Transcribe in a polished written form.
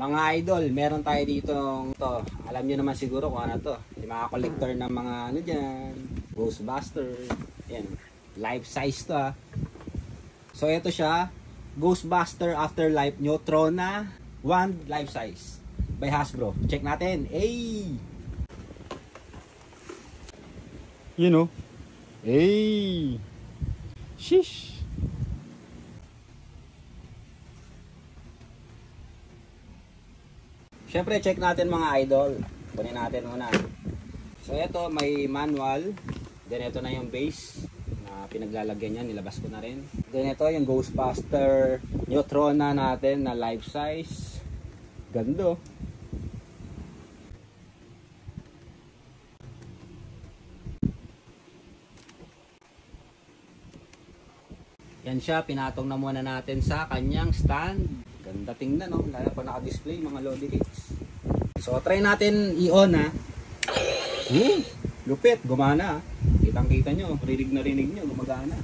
Mga idol, meron tayo dito to. Alam niyo naman siguro kung ano to. Yung mga collector ng mga ano dyan, Ghostbuster. Yan, life size to ha. So ito siya, Ghostbuster Afterlife Neutrona 1 life size by Hasbro. Check natin. Hey! You know. Hey! Shish! Siyempre, check natin mga idol. Kunin natin muna. So, ito, may manual. Then, ito na yung base na pinaglalagyan niya. Nilabas ko na rin. Then, ito yung Ghostbuster Neutrona natin na life size. Gando. Yan siya. Pinatong na muna natin sa kanyang stand. Ganda tingnan, no? Lalo pa naka-display mga Lodi Cakes. So, try natin i-on, ha. Lupit, gumana, ha. Kitang-kita nyo, rinig na rinig nyo, gumagana.